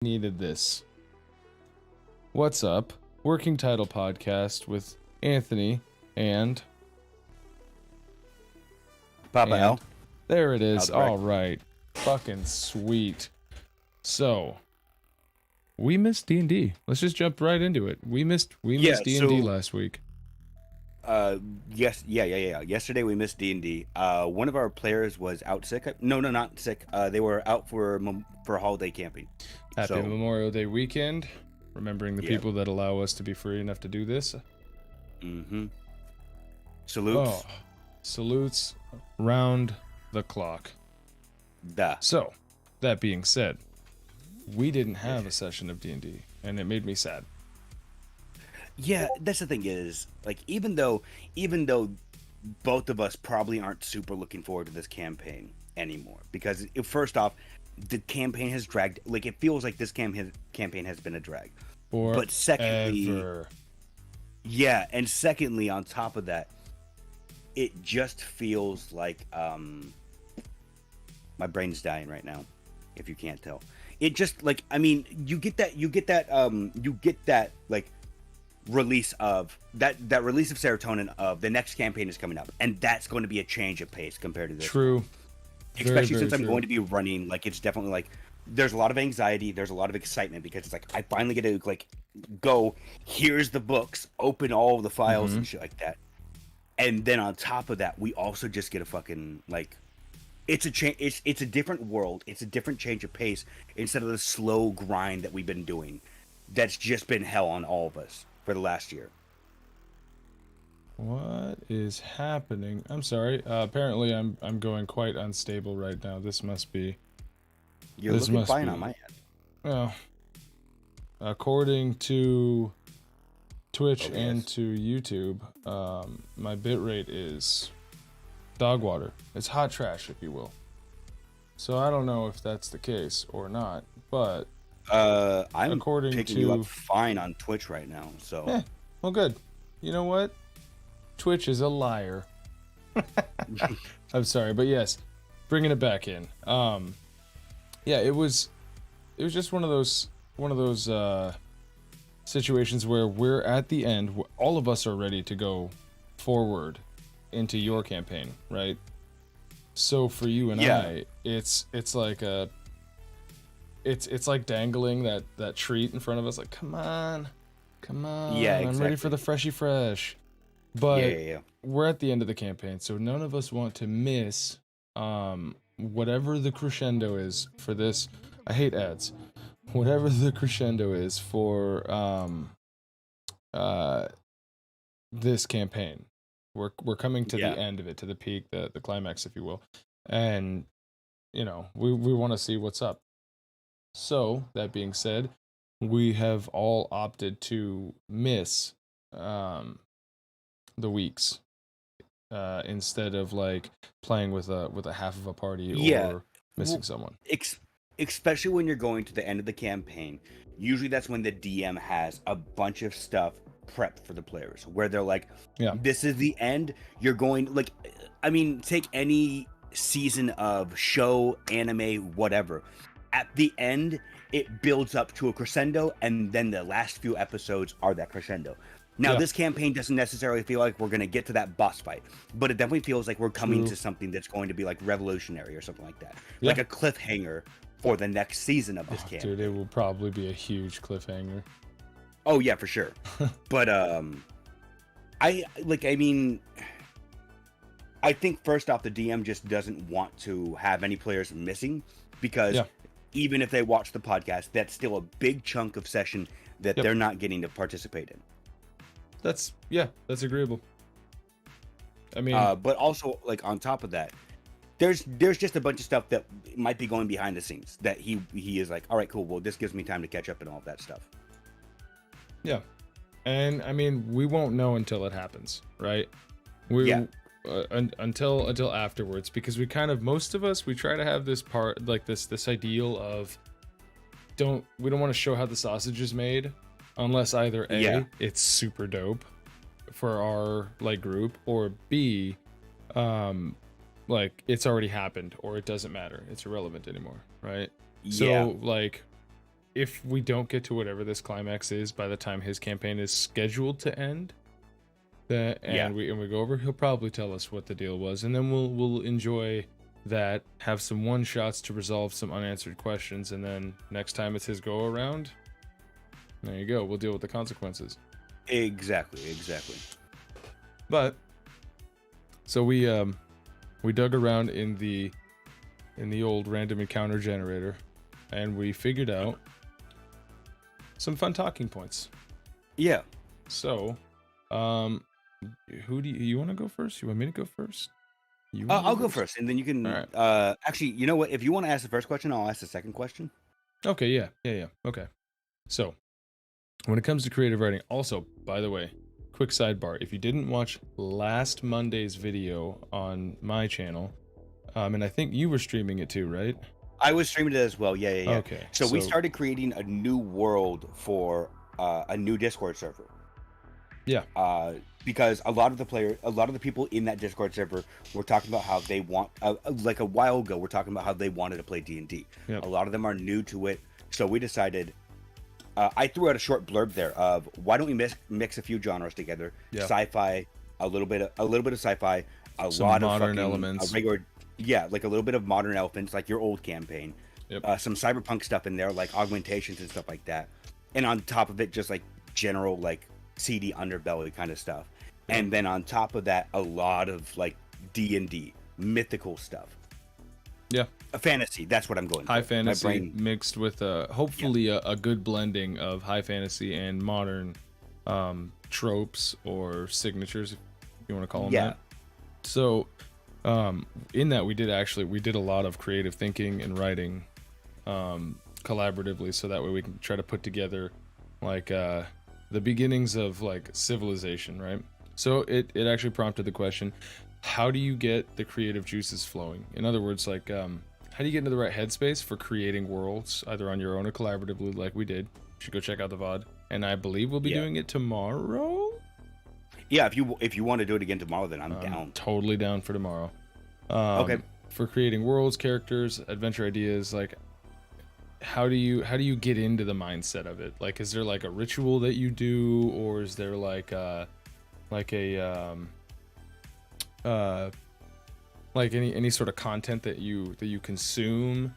Needed this. What's up? Working Title Podcast with Anthony and Papa L. There it is. Aldebrecht. All right. Fucking sweet. So, we missed D&D. Let's just jump right into it. We missed D&D last week. Yesterday we missed D&D. One of our players was out sick. No, not sick. They were out for holiday camping. Happy Memorial Day weekend. Remembering the people that allow us to be free enough to do this. Mm-hmm. Salutes. Oh, salutes round the clock. Duh. So, that being said, we didn't have a session of D&D, and it made me sad. Yeah, that's the thing is, like, even though both of us probably aren't super looking forward to this campaign anymore, because first off, the campaign has dragged. Like, it feels like this campaign has been a drag. But secondly, yeah, and secondly, on top of that, it just feels like my brain's dying right now. If you can't tell, it just like you get that like release of that release of serotonin of the next campaign is coming up, and that's going to be a change of pace compared to this. True. Especially since I'm going to be running, like, it's definitely like there's a lot of anxiety, there's a lot of excitement because it's like I finally get to like go, here's the books, open all the files and shit like that. And then on top of that, we also just get a fucking like it's a change. It's a different world. It's a different change of pace instead of the slow grind that we've been doing. That's just been hell on all of us for the last year. What is happening? I'm sorry. Apparently, I'm going quite unstable right now. This must be. You're looking fine on my end. Well, according to Twitch and to YouTube, my bitrate is dog water. It's hot trash, if you will. So I don't know if that's the case or not, but I'm picking you up fine on Twitch right now. So well, good. You know what? Twitch is a liar. I'm sorry, but yes, bringing it back in. Yeah, it was just one of those situations where we're at the end. All of us are ready to go forward into your campaign, right? So for you and I, it's like it's like dangling that treat in front of us. Like, come on. Yeah, exactly. I'm ready for the freshy fresh. But yeah. We're at the end of the campaign, so none of us want to miss whatever the crescendo is for this. I hate ads. Whatever the crescendo is for this campaign. We're coming to the end of it, to the peak, the climax, if you will. And we want to see what's up. So, that being said, we have all opted to miss the weeks instead of like playing with a half of a party or missing someone. Especially when you're going to the end of the campaign, usually that's when the DM has a bunch of stuff prepped for the players, where they're like, this is the end. You're going, like, take any season of show, anime, whatever. At the end, it builds up to a crescendo, and then the last few episodes are that crescendo. Now, this campaign doesn't necessarily feel like we're going to get to that boss fight, but it definitely feels like we're coming to something that's going to be like revolutionary or something like that. Like a cliffhanger for the next season of this campaign. Dude, it will probably be a huge cliffhanger. Oh, yeah, for sure. But, I think first off, the DM just doesn't want to have any players missing, because even if they watch the podcast, that's still a big chunk of session that they're not getting to participate in. That's agreeable. But also, like, on top of that, there's just a bunch of stuff that might be going behind the scenes that he is like, all right, cool. Well, this gives me time to catch up and all of that stuff. Yeah, and we won't know until it happens, right? Until afterwards, because we kind of, most of us, we try to have this part, like this ideal of we don't want to show how the sausage is made unless either A, it's super dope for our like group, or B, like it's already happened, or it doesn't matter, it's irrelevant anymore, right? So like if we don't get to whatever this climax is by the time his campaign is scheduled to end, we go over, he'll probably tell us what the deal was, and then we'll enjoy that, have some one shots to resolve some unanswered questions, and then next time it's his go around, there you go, we'll deal with the consequences. Exactly. But so we dug around in the old random encounter generator, and we figured out some fun talking points. Yeah. So, who do you want to go first? You want me to go first? I'll go first, and then you can. Right. Actually, you know what? If you want to ask the first question, I'll ask the second question. Okay. Yeah. Okay. So, when it comes to creative writing, also, by the way, quick sidebar: if you didn't watch last Monday's video on my channel, and I think you were streaming it too, right? I was streaming it as well. Yeah. Okay. So we started creating a new world for a new Discord server. Yeah. Because a lot of the people in that Discord server were talking about how they want, like a while ago, we're talking about how they wanted to play D&D. Yep. A lot of them are new to it, so we decided. I threw out a short blurb there of why don't we mix a few genres together? Yeah. Sci-fi, a little bit of sci-fi, some lot of modern elements, like a little bit of modern elements, like your old campaign. Yep. Some cyberpunk stuff in there, like augmentations and stuff like that, and on top of it, just like general like seedy underbelly kind of stuff. And then on top of that, a lot of like D&D mythical stuff. Yeah, a fantasy, that's what I'm going high for. Fantasy mixed with hopefully a good blending of high fantasy and modern tropes or signatures, if you want to call them that. So in that we did a lot of creative thinking and writing collaboratively, so that way we can try to put together like the beginnings of like civilization, right? So it actually prompted the question, how do you get the creative juices flowing? In other words, like how do you get into the right headspace for creating worlds, either on your own or collaboratively, like we did? You should go check out the VOD, and I believe we'll be doing it tomorrow. Yeah, if you want to do it again tomorrow, then I'm down. Totally down for tomorrow. Okay. For creating worlds, characters, adventure ideas, like how do you get into the mindset of it? Like, is there like a ritual that you do, or is there like any sort of content that you consume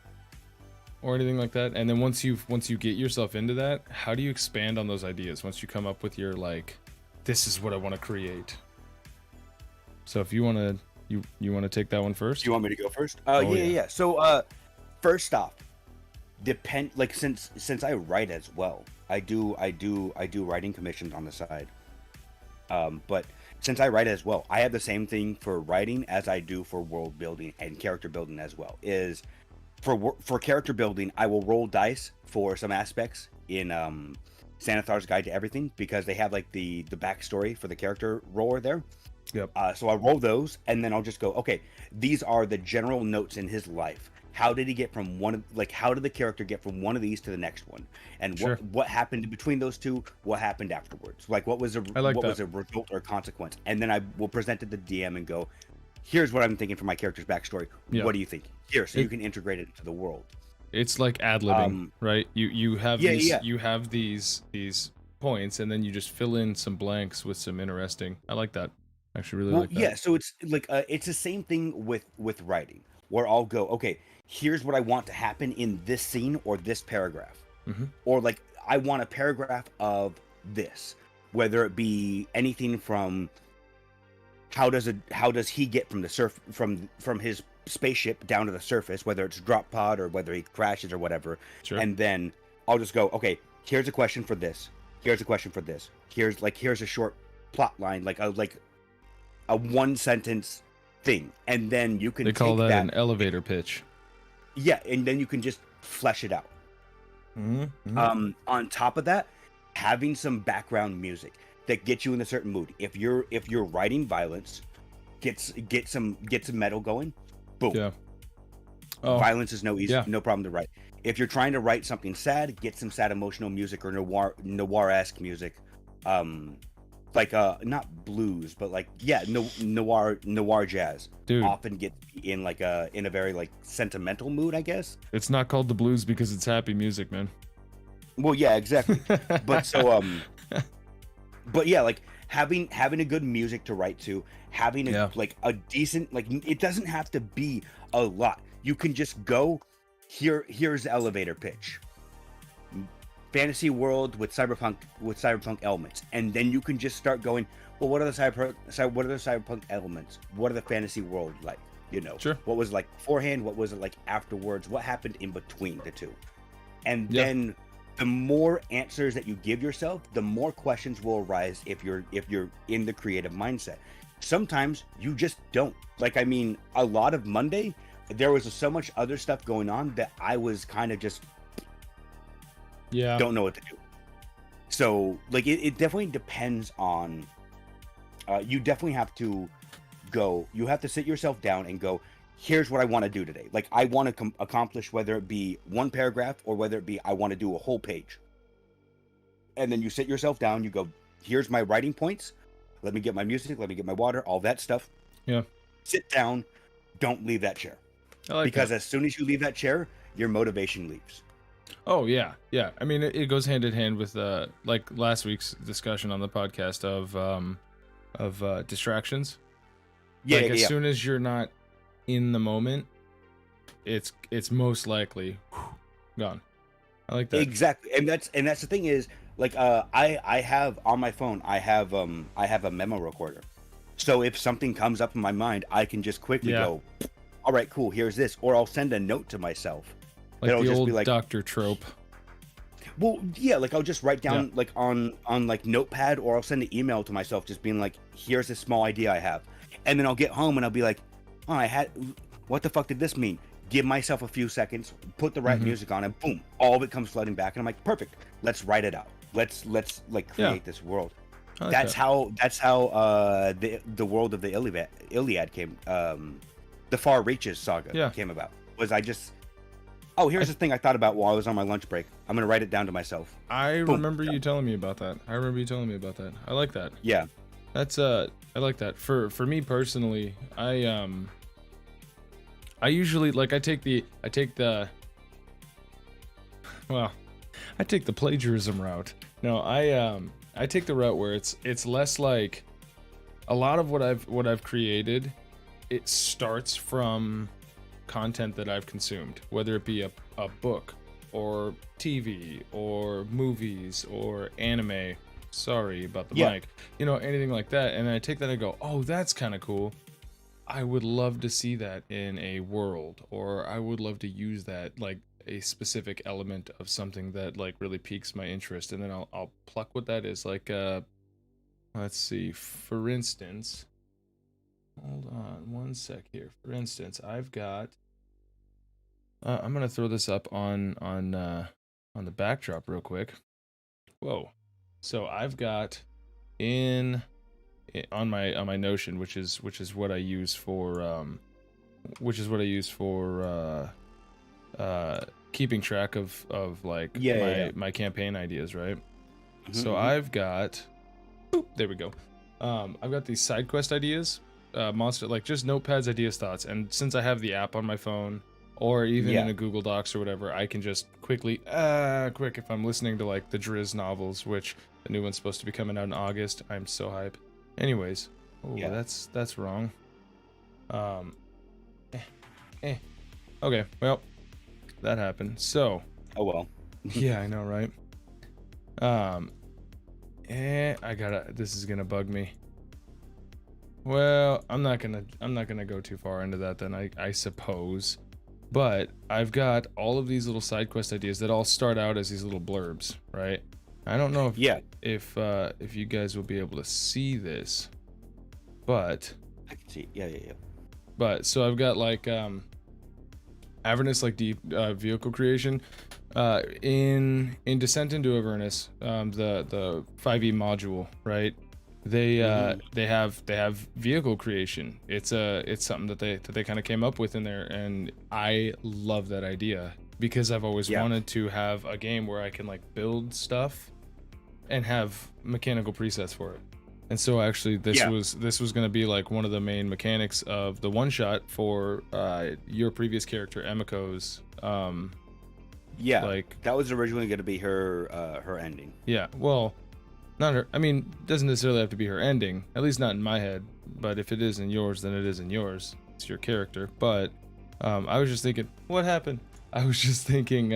or anything like that? And then once you get yourself into that, how do you expand on those ideas once you come up with your like, this is what I want to create? So if you want to take that one first. Do you want me to go first? Yeah. So first off, since I write as well, I do writing commissions on the side. But since I write as well, I have the same thing for writing as I do for world building and character building as well. Is for character building, I will roll dice for some aspects in Sanithar's Guide to Everything, because they have like the backstory for the character roller there. Yep. So I roll those, and then I'll just go, okay, these are the general notes in his life. How did he get from how did the character get from one of these to the next one? And what happened between those two? What happened afterwards? Like, what was a result or consequence? And then I will present it to the DM and go, here's what I'm thinking for my character's backstory. Yeah. What do you think? Here, so you can integrate it into the world. It's like ad-libbing, right? You have these points, and then you just fill in some blanks with some interesting. I like that. I actually really like that. Yeah, so it's like it's the same thing with writing, where I'll go, okay, here's what I want to happen in this scene or this paragraph. Mm-hmm. Or like, I want a paragraph of this, whether it be anything from how does he get from the from his spaceship down to the surface, whether it's drop pod or whether he crashes or whatever. Sure. And then I'll just go, okay, here's a question for this. Here's a question for this. Here's a short plot line, like a one sentence thing, and then you can. They call that an elevator pitch. Yeah, and then you can just flesh it out. Mm-hmm. On top of that, having some background music that gets you in a certain mood. If you're writing violence, get some metal going. Boom. Yeah. Oh, violence is no problem to write. If you're trying to write something sad, get some sad emotional music or noir-esque music. Like not blues, but like noir jazz. Dude, often get in a very like sentimental mood, I guess. It's not called the blues because it's happy music, man. Well, yeah, exactly. But so but yeah, like having a good music to write to, having like a decent, like, it doesn't have to be a lot. You can just go here's the elevator pitch. Fantasy world with cyberpunk elements, and then you can just start going, well, what are the cyberpunk elements? What are the fantasy world like? You know, sure. What was it like beforehand? What was it like afterwards? What happened in between the two? And then the more answers that you give yourself, the more questions will arise if you're in the creative mindset. Sometimes you just don't. Like, I mean, a lot of Monday, there was so much other stuff going on that I was kind of just don't know what to do. So, like, it definitely depends on, you definitely have to go, you have to sit yourself down and go, here's what I want to do today. Like, I want to accomplish, whether it be one paragraph or whether it be I want to do a whole page. And then you sit yourself down, you go, here's my writing points. Let me get my music, let me get my water, all that stuff. Yeah. Sit down, don't leave that chair. Because as soon as you leave that chair, your motivation leaves. Oh, yeah. Yeah. I mean, it goes hand in hand with, like last week's discussion on the podcast of distractions. Yeah. Like, as soon as you're not in the moment, it's most likely gone. I like that. Exactly. And that's the thing is, like, I have on my phone, I have a memo recorder. So if something comes up in my mind, I can just quickly go, all right, cool, here's this. Or I'll send a note to myself. Like the just old be like, doctor trope. Well, yeah, like I'll just write down like on like Notepad, or I'll send an email to myself just being like, here's a small idea I have. And then I'll get home and I'll be like, oh, what the fuck did this mean? Give myself a few seconds, put the right music on, and boom, all of it comes flooding back. And I'm like, perfect, let's write it out. Let's like create this world. Like that's how the world of the Iliad came, the Far Reaches saga came about. Was I just, here's the thing I thought about while I was on my lunch break. I'm gonna write it down to myself. I remember you telling me about that. I like that. Yeah. That's I like that. For me personally, I usually, like, I take the plagiarism route. No, I take the route where it's less like a lot of what I've created, it starts from content that I've consumed, whether it be a book or TV or movies or anime. Sorry about the mic. You know, anything like that. And then I take that and go, oh, that's kind of cool. I would love to see that in a world, or I would love to use that, like a specific element of something that like really piques my interest. And then I'll pluck what that is. Like, let's see, for instance, hold on one sec here. For instance, I've got, I'm going to throw this up on the backdrop real quick. Whoa. So I've got on my Notion, which is what I use for keeping track of like my campaign ideas, right? So I've got, there we go. I've got these side quest ideas, monster, like just notepads, ideas, thoughts, and since I have the app on my phone or even in a Google Docs or whatever, I can just quickly, if I'm listening to like the Driz novels, which the new one's supposed to be coming out in August. I'm so hype. Anyways, that's wrong. Okay, well, that happened. So, oh well. Yeah, I know, right? This is gonna bug me. Well, I'm not gonna go too far into that then, I suppose. But I've got all of these little side quest ideas that all start out as these little blurbs, right? I don't know if you guys will be able to see this, but I can see. Yeah. But so I've got like Avernus, like deep vehicle creation, in Descent into Avernus, the 5e module, right? They have vehicle creation. It's something that they kind of came up with in there, and I love that idea because I've always wanted to have a game where I can like build stuff and have mechanical presets for it. And so actually this was going to be like one of the main mechanics of the one shot for your previous character Emiko's Yeah, like that was originally going to be her ending. Yeah, well, not her. I mean, doesn't necessarily have to be her ending. At least not in my head. But if it is in yours, then it is in yours. It's your character. But I was just thinking, what happened? I was just thinking,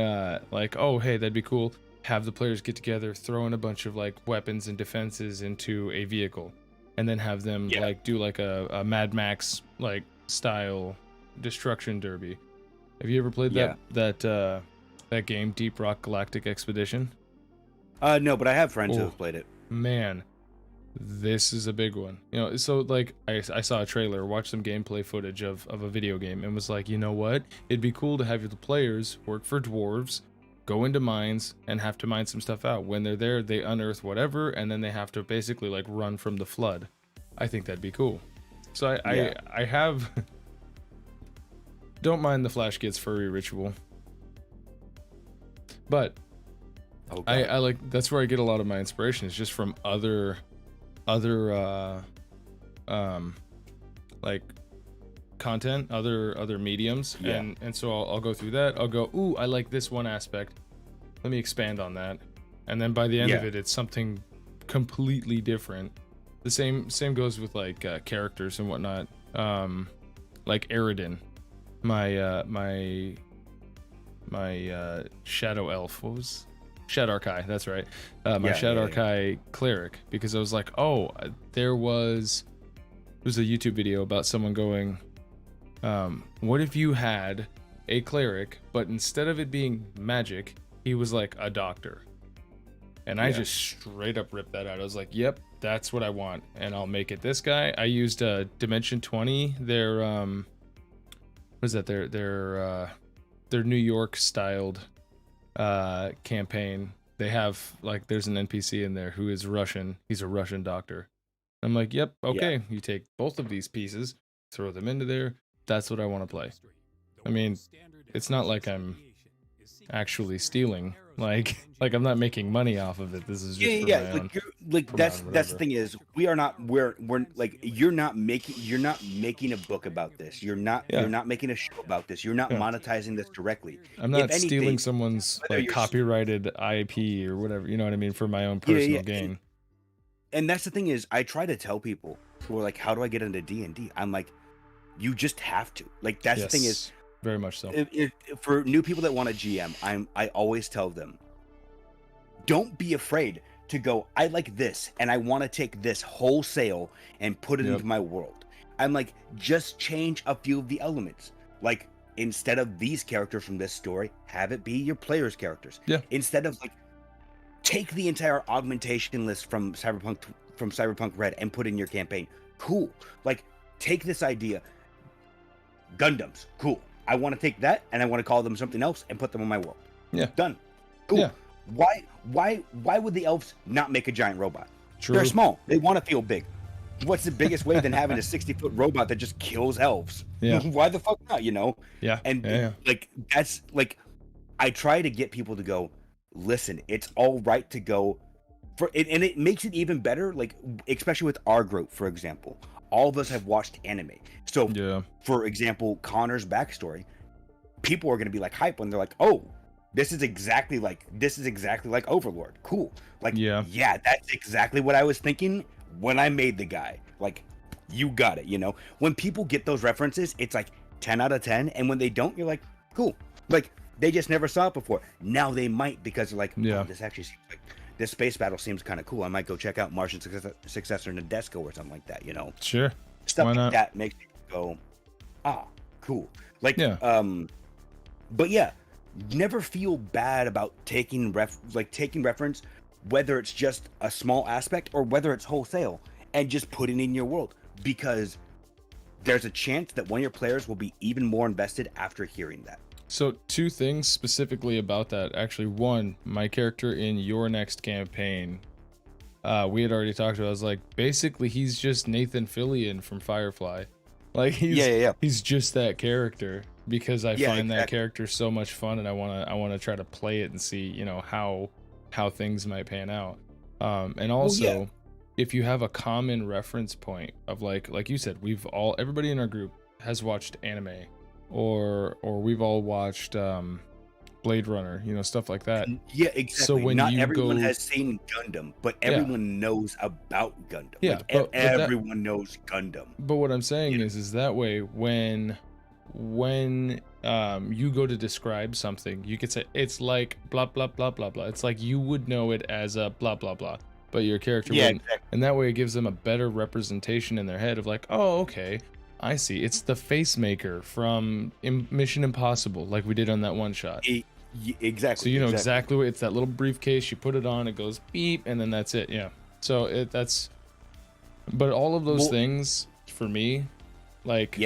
like, oh, hey, that'd be cool. Have the players get together, throw in a bunch of like weapons and defenses into a vehicle, and then have them like do like a Mad Max like style destruction derby. Have you ever played that game, Deep Rock Galactic Expedition? No, but I have friends who have played it. Man, this is a big one. You know, so like I saw a trailer, watched some gameplay footage of a video game, and was like, you know what? It'd be cool to have the players work for dwarves, go into mines, and have to mine some stuff out. When they're there, they unearth whatever, and then they have to basically like run from the flood. I think that'd be cool. So I have don't mind the Flash Gets Furry ritual. But I like, that's where I get a lot of my inspiration, is just from other like content, other mediums, and so I'll go through that. I'll go, ooh, I like this one aspect, let me expand on that, and then by the end of it, it's something completely different. The same goes with like characters and whatnot. Like Aridin, my shadow elf, what was Shadarkai, that's right. My Shadarkai cleric, because I was like, oh, there was a YouTube video about someone going, what if you had a cleric, but instead of it being magic, he was like a doctor? And I just straight up ripped that out. I was like, yep, that's what I want, and I'll make it this guy. I used Dimension 20, their what is that, their New York styled campaign. They have like, there's an NPC in there who is Russian. He's a Russian doctor. I'm like, yep, okay, you take both of these pieces, throw them into there. That's what I want to play. I mean, it's not like I'm actually stealing, like I'm not making money off of it. This is just for my own, that's the thing is, we're like, you're not making a book about this. You're not making a show about this. You're not monetizing this directly. I'm not stealing someone's like copyrighted IP or whatever, you know what I mean, for my own personal gain. And that's the thing is, I try to tell people who are like, how do I get into D&D? I'm like, you just have to. Like, that's the thing is, very much so. If for new people that want to GM, I always tell them, don't be afraid to go, I like this, and I want to take this wholesale and put it into my world. I'm like, just change a few of the elements. Like, instead of these characters from this story, have it be your players' characters. Yeah. Instead of like, take the entire augmentation list from Cyberpunk Red and put in your campaign. Cool. Like, take this idea. Gundams. Cool. I want to take that and I want to call them something else and put them in my world. Yeah. Done. Cool. Yeah. Why would the elves not make a giant robot? True. They're small. They want to feel big. What's the biggest way than having a 60-foot robot that just kills elves? Yeah. Why the fuck not, you know? Yeah. And like, that's like, I try to get people to go, listen, it's all right to go for it, and it makes it even better, like, especially with our group, for example. All of us have watched anime. So, for example, Connor's backstory, people are going to be like hype when they're like, oh, this is exactly like Overlord. Cool. Like, yeah, that's exactly what I was thinking when I made the guy. Like, you got it, you know? When people get those references, it's like 10 out of 10. And when they don't, you're like, cool. Like, they just never saw it before. Now they might, because they're like, oh, this actually seems like, this space battle seems kind of cool. I might go check out Martian Successor Nadesco or something like that, you know? Sure. Stuff like that makes people go, ah, cool. Like, but yeah, never feel bad about taking reference, whether it's just a small aspect or whether it's wholesale, and just put it in your world, because there's a chance that one of your players will be even more invested after hearing that. So 2 things specifically about that. Actually, one, my character in your next campaign, we had already talked about. I was like, basically, he's just Nathan Fillion from Firefly. Like, he's just that character, because I find that character so much fun, and I wanna try to play it and see, you know, how things might pan out. And also, if you have a common reference point of like you said, everybody in our group has watched anime. Or we've all watched Blade Runner, stuff like that. Yeah, exactly. So when not you everyone go, has seen Gundam, but everyone knows about Gundam. Yeah, like everyone knows Gundam. But what I'm saying is that way when you go to describe something, you could say it's like blah blah blah blah blah. It's like you would know it as a blah blah blah, but your character wouldn't. Exactly. And that way it gives them a better representation in their head of like, oh, okay, I see. It's the face maker from Mission Impossible, like we did on that one shot. Exactly. So you know exactly what it's, that little briefcase. You put it on, it goes beep, and then that's it. Yeah. So that's. But all of those things for me, like,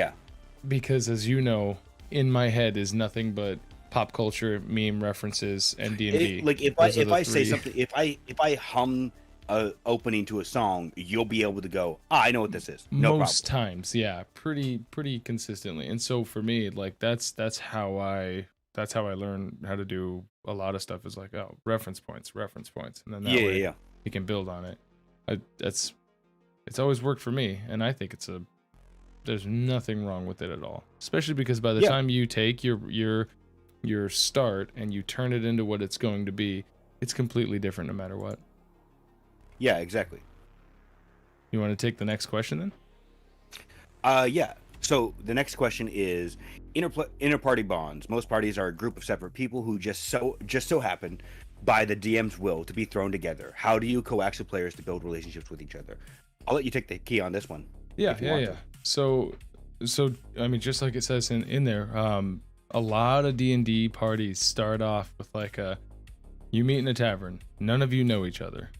because as you know, in my head is nothing but pop culture, meme references, and D&D. Like if I say something, if I hum a opening to a song, you'll be able to go, I know what this is. No Most problem. times, yeah, pretty consistently. And so for me, like that's how I learn how to do a lot of stuff. Is like, oh, reference points, and then that way you can build on it. It's always worked for me, and I think there's nothing wrong with it at all. Especially because by the time you take your start and you turn it into what it's going to be, it's completely different no matter what. Yeah, exactly. You want to take the next question then? Yeah. So the next question is inter-party bonds. Most parties are a group of separate people who just so happen, by the DM's will, to be thrown together. How do you coax the players to build relationships with each other? I'll let you take the key on this one. Yeah. So I mean, just like it says in there, a lot of D&D parties start off with like you meet in a tavern, none of you know each other,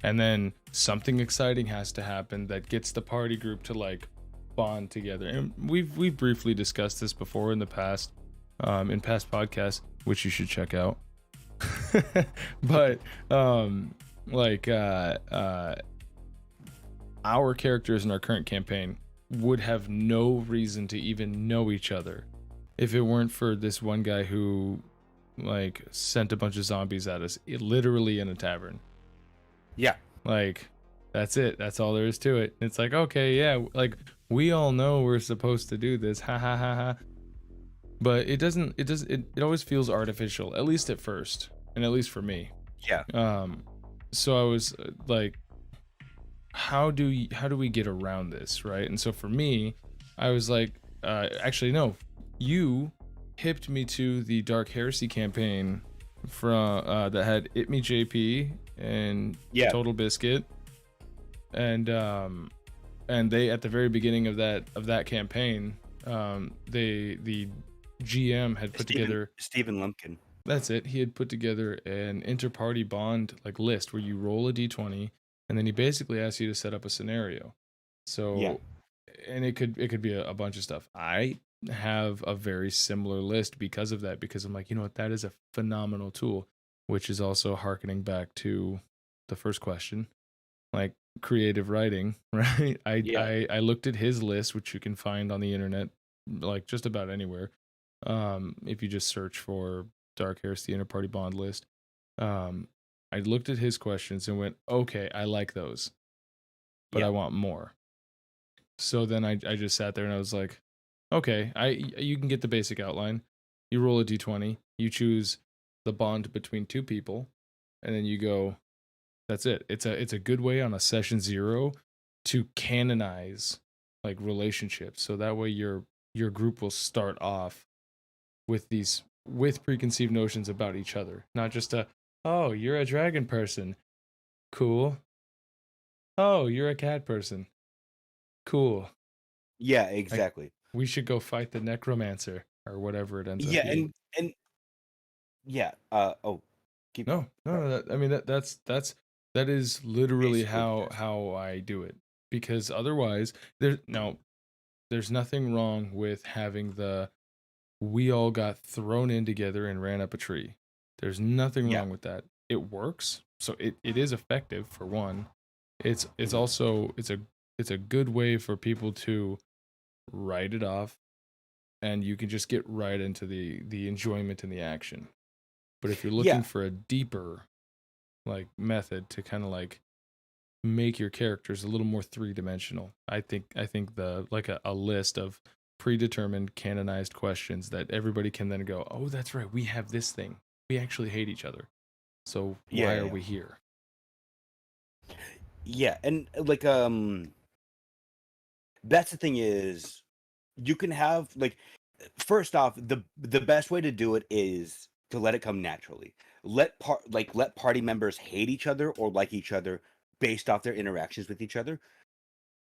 and then something exciting has to happen that gets the party group to like bond together. And we've briefly discussed this before in the past, in past podcasts, which you should check out. But our characters in our current campaign would have no reason to even know each other if it weren't for this one guy who like sent a bunch of zombies at us, literally in a tavern. Yeah. Like, that's it. That's all there is to it. It's like, okay, yeah, like we all know we're supposed to do this. Ha ha ha ha. But it always feels artificial, at least at first, and at least for me. Yeah. So I was like, how do we get around this, right? And so for me, I was like, actually no, you hipped me to the Dark Heresy campaign from that had It Me JP and Total Biscuit, and they at the very beginning of that campaign, the GM had put together Stephen Lumpkin. That's it. He had put together an inter-party bond like list where you roll a d20, and then he basically asks you to set up a scenario. So, and it could be a bunch of stuff. I have a very similar list because of that, because I'm like, you know what, that is a phenomenal tool, which is also harkening back to the first question, like creative writing, right? I looked at his list, which you can find on the internet, like just about anywhere. If you just search for Dark Heresy Inter-Party Bond list, I looked at his questions and went, okay, I like those, but I want more. So then I just sat there and I was like, okay, you can get the basic outline. You roll a d20, you choose the bond between two people, and then you go, that's it. It's a good way on a session 0 to canonize like relationships. So that way your group will start off with preconceived notions about each other, not just oh, you're a dragon person, cool. Oh, you're a cat person, cool. Yeah, exactly. Like, we should go fight the necromancer or whatever it ends up being. Keep no. I mean that is literally how I do it, because otherwise there's nothing wrong with having we all got thrown in together and ran up a tree. There's nothing wrong with that. It works. So it is effective for one. It's also it's a good way for people to write it off, and you can just get right into the enjoyment and the action. But if you're looking for a deeper like method to kind of like make your characters a little more 3-dimensional, I think the like a list of predetermined, canonized questions that everybody can then go, oh, that's right, we have this thing. We actually hate each other. So why are we here? Yeah, and like that's the thing is you can have like first off, the best way to do it is to let it come naturally. Let party members hate each other or like each other based off their interactions with each other.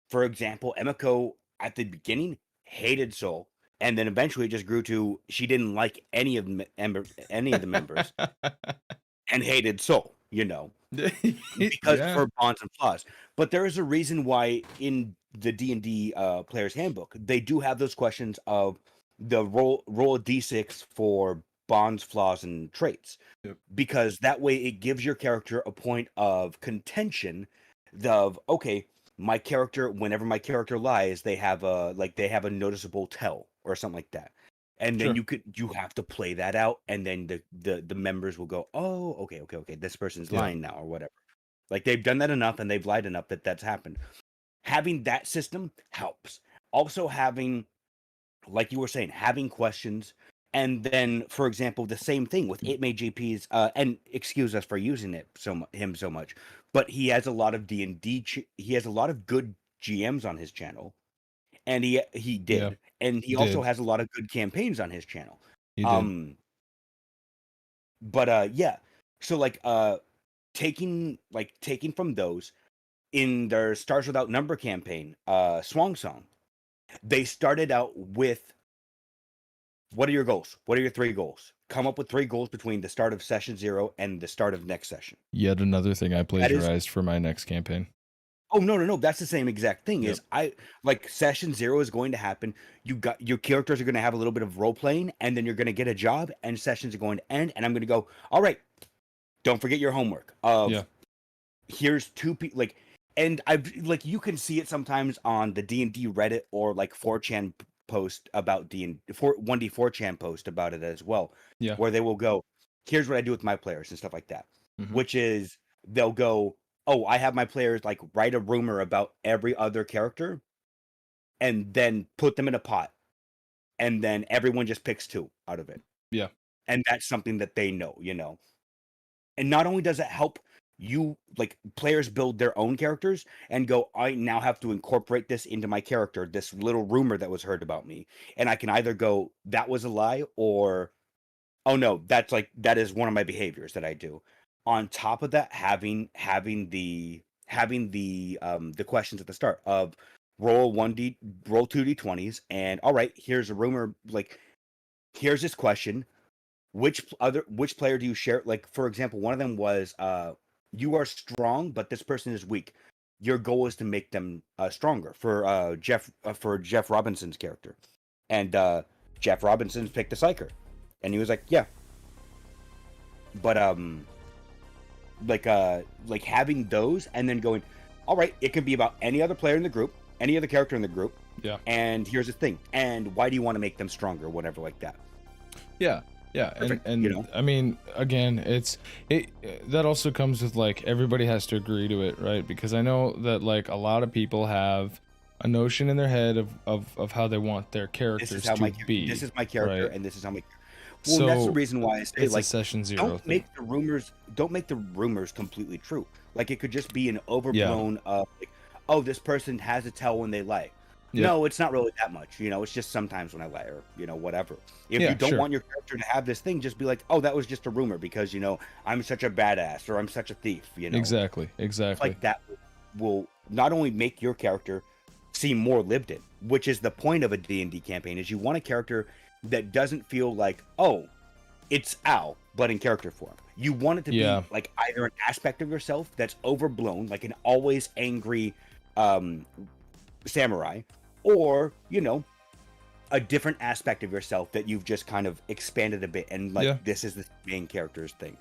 For example, Emiko at the beginning hated Soul, and then eventually it just grew to she didn't like any of the members and hated Soul, because of her bonds and flaws. But there is a reason why in the D&D player's handbook, they do have those questions of the roll a d6 for bonds, flaws, and traits. Yep. Because that way it gives your character a point of contention of, okay, my character, whenever my character lies, they have a noticeable tell or something like that. And then you have to play that out, and then the members will go, oh, okay, this person's lying now or whatever. Like they've done that enough and they've lied enough that's happened. Having that system helps. Also having, like you were saying, having questions, and then, for example, the same thing with 8MayJP's, and excuse us for using him so much, but he has a lot of D&D. He has a lot of good GMs on his channel, and he did, and he also has a lot of good campaigns on his channel. He did. But yeah, so taking from those in their Stars Without Number campaign, Swan Song, they started out with, what are your goals? What are your 3 goals? Come up with 3 goals between the start of session 0 and the start of next session. Yet another thing I plagiarized for my next campaign. Oh, no. That's the same exact thing. Is session 0 is going to happen. Your characters are going to have a little bit of role playing, and then you're going to get a job, and sessions are going to end, and I'm going to go, all right, don't forget your homework. Here's 2 people, and I've you can see it sometimes on the D&D Reddit or 4chan post about 1D4chan post about it as well. Yeah. Where they will go, here's what I do with my players and stuff like that. Mm-hmm. Which is they'll go, oh, I have my players write a rumor about every other character and then put them in a pot. And then everyone just picks 2 out of it. Yeah. And that's something that they know, And not only does it help you, players build their own characters and go, I now have to incorporate this into my character, this little rumor that was heard about me. And I can either go, that was a lie, or, oh no, that is one of my behaviors that I do. On top of that, having the questions at the start of roll 2d20s, and all right, here's a rumor, here's this question. Which player do you share? For example, one of them was, you are strong, but this person is weak. Your goal is to make them stronger. For Jeff Robinson's character, and Jeff Robinson picked a psyker, and he was like, yeah. But having those, and then going, all right, it can be about any other player in the group, any other character in the group. Yeah. And here's the thing. And why do you want to make them stronger? Whatever, like that. Yeah. Yeah, and I mean, again, that also comes with everybody has to agree to it, right? Because I know that a lot of people have a notion in their head of how they want their characters to be. This is my character, right? And this is how my. Well, so that's the reason why I say it's a session 0. Don't make the rumors completely true. It could just be an overblown oh, this person has a tell when they lie. Yep. No, it's not really that much. It's just sometimes when I lie, or whatever. If you don't want your character to have this thing, just be like, oh, that was just a rumor because I'm such a badass or I'm such a thief. Exactly. That will not only make your character seem more lived in, which is the point of a D&D campaign, is you want a character that doesn't feel like, oh, it's Al, but in character form. You want it to be either an aspect of yourself that's overblown, like an always angry samurai, or a different aspect of yourself that you've just kind of expanded a bit, and this is the main character's thing.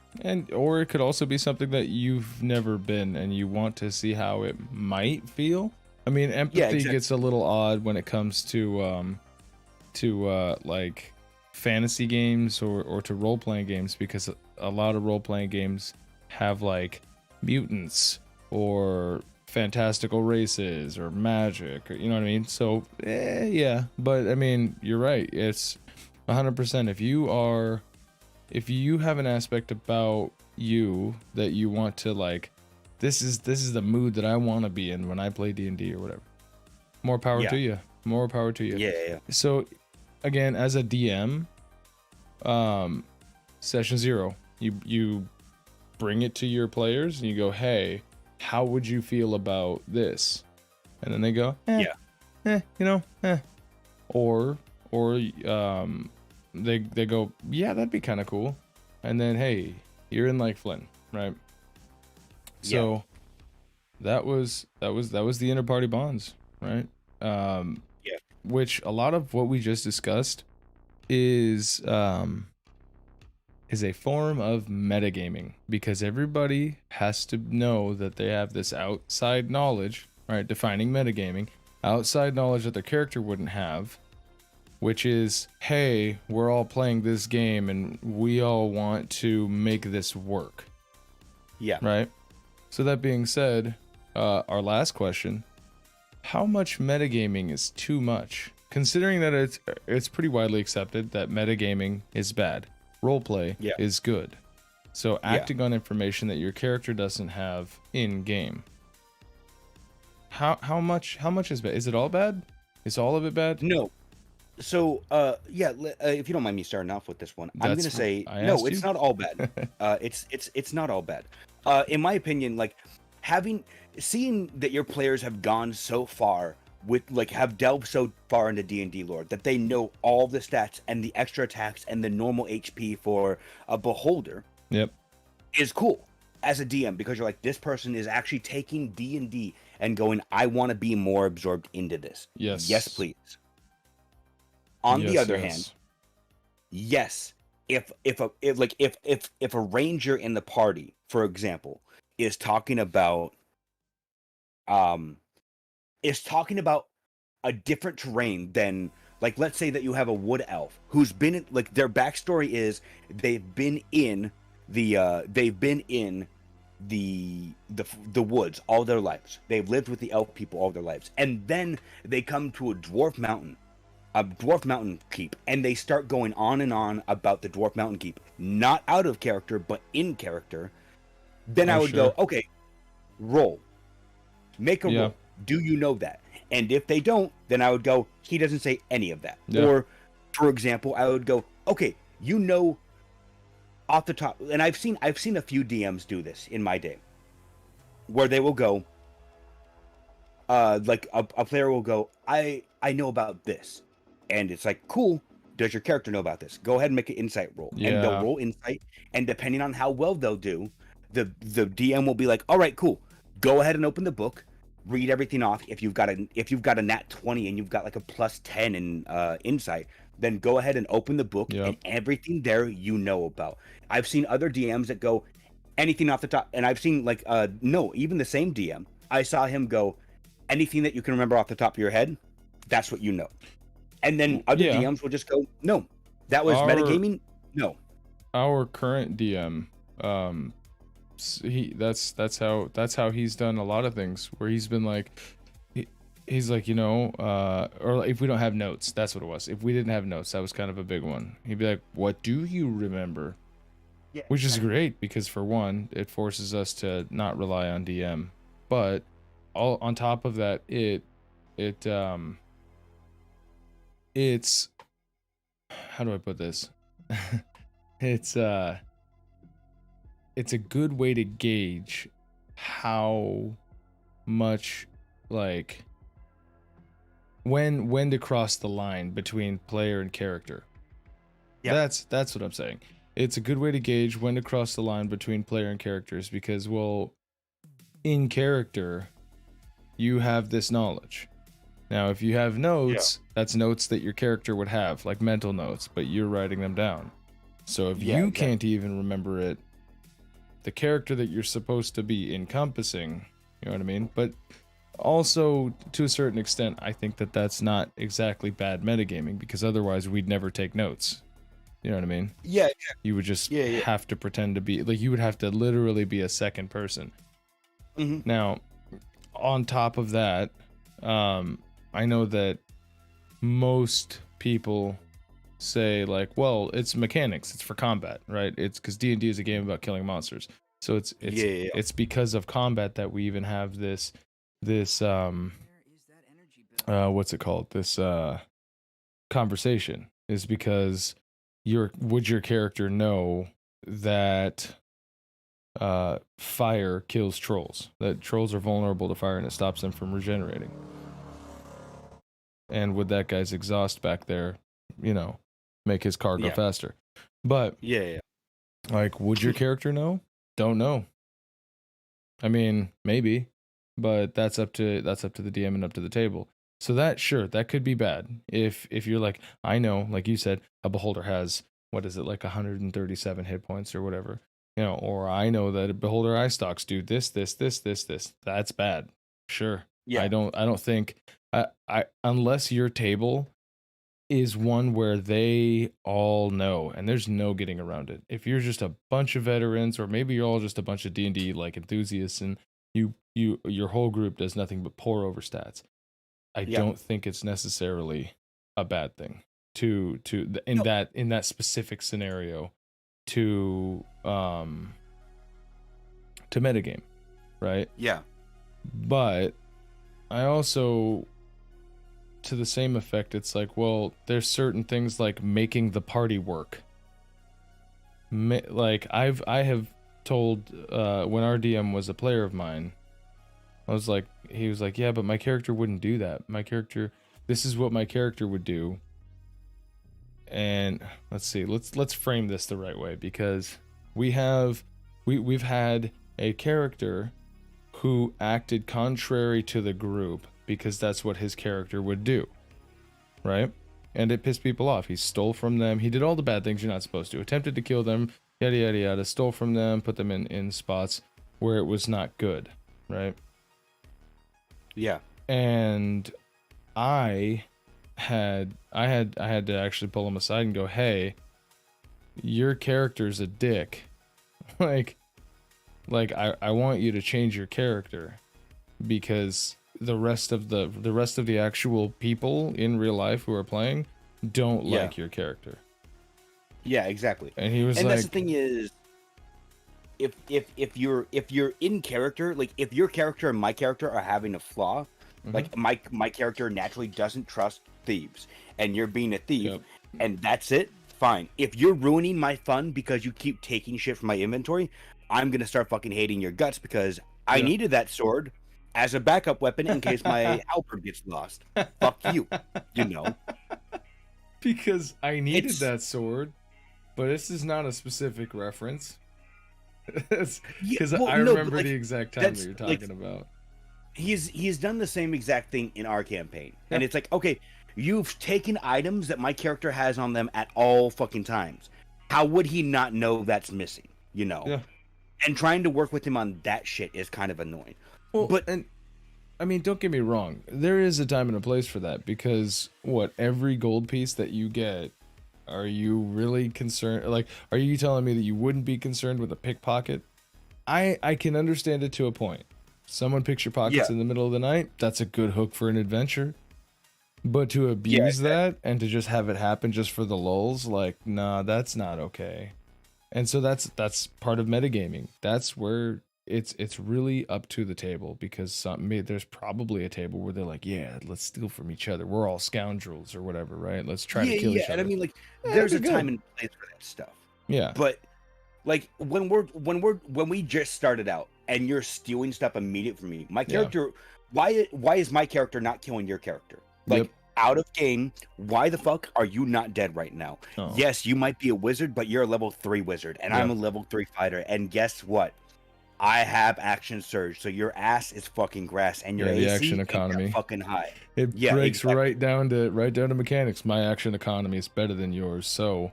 Or it could also be something that you've never been and you want to see how it might feel. I mean, empathy gets a little odd when it comes to fantasy games or to role-playing games, because a lot of role-playing games have mutants or fantastical races or magic, or, you know what I mean? So yeah, but I mean, you're right. It's 100%. If you have an aspect about you that you want to like, this is the mood that I want to be in when I play D&D or whatever. More power to you. More power to you. Yeah. So again, as a DM, session 0, you bring it to your players and you go, hey, how would you feel about this? And then they go, or they go, yeah, that'd be kind of cool. And then, hey, you're in like Flynn, right? So that was the inter-party bonds, right? Which a lot of what we just discussed is a form of metagaming, because everybody has to know that they have this outside knowledge, right? Defining metagaming, outside knowledge that their character wouldn't have, which is, hey, we're all playing this game and we all want to make this work. Yeah. Right? So that being said, our last question, how much metagaming is too much? Considering that it's pretty widely accepted that metagaming is bad. Roleplay is good. So acting on information that your character doesn't have in game. How much is bad? Is it all bad? Is all of it bad? No. So if you don't mind me starting off with this one, I'm gonna say no. It's not all bad. It's not all bad. In my opinion, like seeing that your players have gone so far with have delved so far into D&D lore that they know all the stats and the extra attacks and the normal HP for a beholder. Yep. Is cool as a DM, because you're like, this person is actually taking D&D and going, I want to be more absorbed into this. Yes, please. On the other hand, yes, if a ranger in the party, for example, is talking about a different terrain than, like, let's say that you have a wood elf who's been in, like, their backstory is they've been in the woods all their lives. They've lived with the elf people all their lives, and then they come to a dwarf mountain keep, and they start going on and on about the dwarf mountain keep, not out of character but in character. Then I would go, okay, roll, make a roll. Do you know that? And if they don't, then I would go, he doesn't say any of that. Or, for example, I would go, okay, you know, off the top, and I've seen a few DMs do this in my day, where they will go, like a player will go, I know about this, and it's like, cool. Does your character know about this? Go ahead and make an insight roll, and they'll roll insight, and depending on how well they'll do, the DM will be like, all right, cool. Go ahead and open the book. Read everything off. If you've got a nat 20 and you've got like a plus 10 in insight, then go ahead and open the book, and everything there you know about. I've seen other DMs that go anything off the top, and I've seen like no, even the same DM, I saw him go, anything that you can remember off the top of your head, that's what you know. And then other DMs will just go, no, that was metagaming. No, our current DM, that's how he's done a lot of things, where he's been like, he's like, you know, or if we don't have notes, that's what it was. If we didn't have notes, that was kind of a big one. He'd be like, what do you remember? Yeah, which is great, because for one, it forces us to not rely on DM, but all on top of that, it's, how do I put this? It's a good way to gauge how much, like, when to cross the line between player and character. Yeah, that's what I'm saying. It's a good way to gauge when to cross the line between player and characters, because, well, in character, you have this knowledge. Now, if you have notes, that's notes that your character would have, like mental notes, but you're writing them down. So if you can't even remember it, the character that you're supposed to be encompassing, you know what I mean? But also, to a certain extent, I think that that's not exactly bad metagaming, because otherwise we'd never take notes. You know what I mean? Yeah. You would just have to pretend to be, like, you would have to literally be a second person. Mm-hmm. Now, on top of that, I know that most people say like, well, it's mechanics, it's for combat, right? It's because D&D is a game about killing monsters, so it's because of combat that we even have this what's it called, this conversation, is because would your character know that fire kills trolls, that trolls are vulnerable to fire and it stops them from regenerating? And would that guy's exhaust back there, make his car go faster? But like, would your character know? Don't know. I mean, maybe, but that's up to the DM and up to the table. So that could be bad if you're like, I know, like you said, a beholder has, what is it, like 137 hit points or whatever, or I know that a beholder eye stocks do this. That's bad. Sure. Yeah. I don't think I unless your table is one where they all know and there's no getting around it. If you're just a bunch of veterans, or maybe you're all just a bunch of D&D like enthusiasts, and your whole group does nothing but pour over stats, I don't think it's necessarily a bad thing in that specific scenario to metagame, right? Yeah. But I also, to the same effect, it's like, well, there's certain things like making the party work. Like I have told when our DM was a player of mine, he was like, yeah, but my character wouldn't do that. This is what my character would do. And let's frame this the right way, because we've had a character who acted contrary to the group because that's what his character would do, right? And it pissed people off. He stole from them. He did all the bad things you're not supposed to. Attempted to kill them, yada yada yada. Stole from them, put them in spots where it was not good, right? Yeah. And I had to actually pull him aside and go, hey, your character's a dick. like I want you to change your character, because the rest of the actual people in real life who are playing don't like your character. Yeah, exactly. And he was, and that's the thing is, if you're in character, like if your character and my character are having a flaw, like my character naturally doesn't trust thieves, and you're being a thief, and that's it, fine. If you're ruining my fun because you keep taking shit from my inventory, I'm gonna start fucking hating your guts, because I needed that sword as a backup weapon in case my halberd gets lost. Fuck you, Because I needed that sword, but this is not a specific reference. Because I remember the exact time that you're talking about. He's done the same exact thing in our campaign, and it's like, okay, you've taken items that my character has on them at all fucking times. How would he not know that's missing? Yeah. And trying to work with him on that shit is kind of annoying. Well, and I mean, don't get me wrong. There is a time and a place for that, because every gold piece that you get, are you really concerned? Like, are you telling me that you wouldn't be concerned with a pickpocket? I can understand it to a point. Someone picks your pockets in the middle of the night, that's a good hook for an adventure. But to abuse that and to just have it happen just for the lulz, like, nah, that's not okay. And so that's part of metagaming. That's where it's really up to the table, because there's probably a table where they're like, yeah, let's steal from each other. We're all scoundrels or whatever, right? Let's try to kill each other. And I mean, like, there's a time and place for that stuff. Yeah. But like when we just started out and you're stealing stuff immediately from me, my character, why is my character not killing your character? Like, out of game, why the fuck are you not dead right now? Oh. Yes, you might be a wizard, but you're a level 3 wizard, and I'm a level 3 fighter. And guess what? I have action surge, so your ass is fucking grass, and your AC action economy fucking high. It breaks right down to mechanics. My action economy is better than yours, so.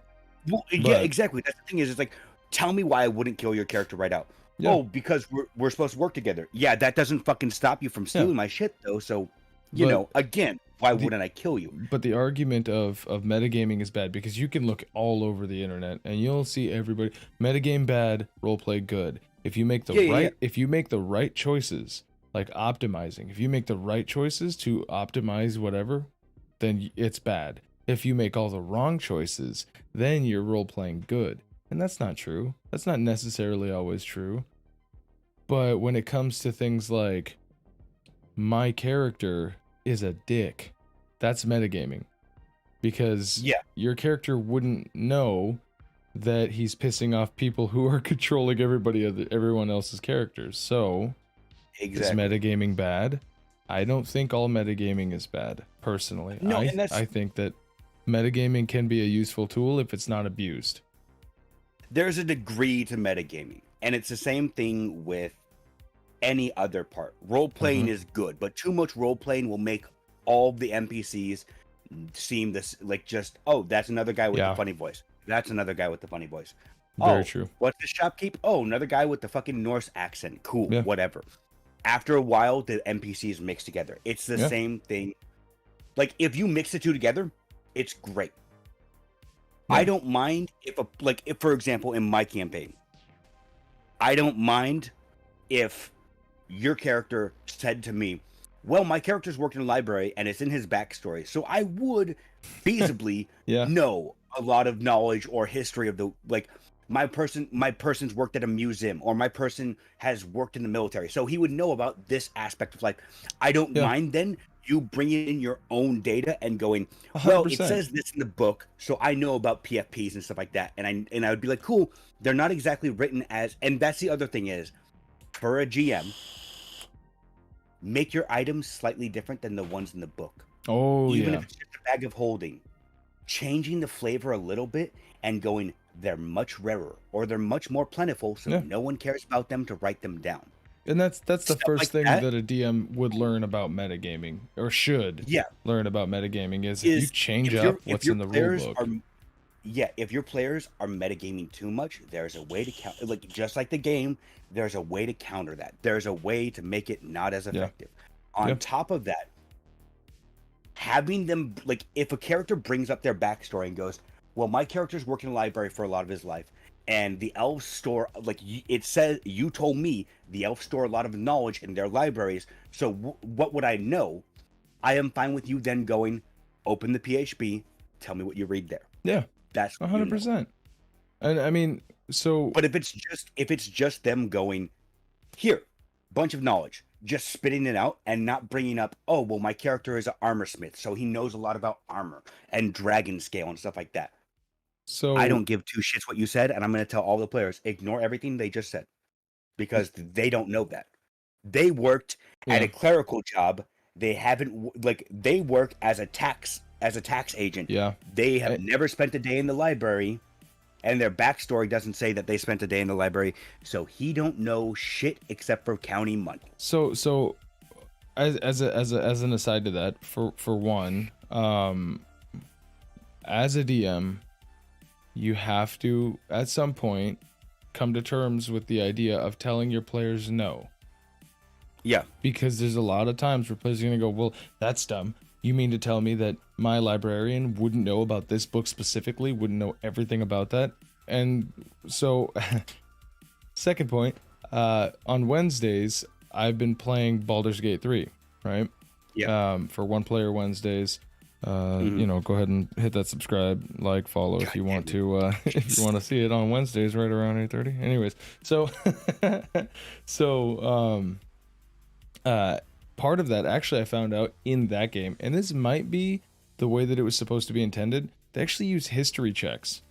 Well, yeah, exactly. That's the thing is, it's like, tell me why I wouldn't kill your character right out. Yeah. Oh, because we're supposed to work together. Yeah, that doesn't fucking stop you from stealing my shit, though. So, again, why wouldn't I kill you? But the argument of metagaming is bad, because you can look all over the internet and you'll see everybody metagame bad, roleplay good. If you make the if you make the right choices, like optimizing. If you make the right choices to optimize whatever, then it's bad. If you make all the wrong choices, then you're role playing good. And that's not true. That's not necessarily always true. But when it comes to things like my character is a dick, that's metagaming. Because your character wouldn't know that he's pissing off people who are controlling everyone else's characters. So, is metagaming bad? I don't think all metagaming is bad, personally. No, I think that metagaming can be a useful tool if it's not abused. There's a degree to metagaming, and it's the same thing with any other part. Role-playing is good, but too much role-playing will make all the NPCs seem this like just, oh, that's another guy with the funny voice. That's another guy with the funny voice. Very true. What's the shopkeep? Oh, another guy with the fucking Norse accent. Cool, whatever. After a while, the NPCs mix together. It's the same thing. Like, if you mix the two together, it's great. I don't mind if for example, in my campaign, I don't mind if your character said to me, well, my character's worked in a library and it's in his backstory, so I would feasibly know a lot of knowledge or history of the, like, my person's worked at a museum, or my person has worked in the military, so he would know about this aspect of life. I don't mind then you bringing in your own data and going, well, 100%. It says this in the book, so I know about PFPs and stuff like that, and I would be like, cool, they're not exactly written as, and that's the other thing is, for a GM, make your items slightly different than the ones in the book. Even if it's just a bag of holding, changing the flavor a little bit and going, they're much rarer or they're much more plentiful, so no one cares about them to write them down. And that's the first thing that a DM would learn about metagaming, or should learn about metagaming, is if you change up what's in the rule book. If your players are metagaming too much, there's a way to counter, like, just like the game, there's a way to counter that. There's a way to make it not as effective. On top of that, having them, like, if a character brings up their backstory and goes, well, my character's worked in a library for a lot of his life, and the elves store, like, it says, you told me the elves store a lot of knowledge in their libraries, so what would I know? I am fine with you then going, open the PHP, tell me what you read there. Yeah. That's 100%. And I mean, so, but if it's just them going, here, bunch of knowledge, just spitting it out and not bringing up, oh, well, my character is an armor smith, so he knows a lot about armor and dragon scale and stuff like that. So I don't give two shits what you said, and I'm going to tell all the players, ignore everything they just said, because they don't know that. They worked at a clerical job. They haven't, like, they work as a tax agent. Yeah. They have never spent a day in the library, and their backstory doesn't say that they spent a day in the library, so he don't know shit except for counting money. So as an aside to that, for one, as a DM, you have to at some point come to terms with the idea of telling your players no. Yeah. Because there's a lot of times where players are going to go, well, that's dumb. You mean to tell me that my librarian wouldn't know about this book specifically, wouldn't know everything about that? And so, second point, on Wednesdays, I've been playing Baldur's Gate 3, right? Yeah. For one player Wednesdays, you know, go ahead and hit that subscribe, like, follow if you want to, if you want to see it on Wednesdays right around 8:30. Anyways, so, part of that, actually, I found out in that game, and this might be the way that it was supposed to be intended. They actually use history checks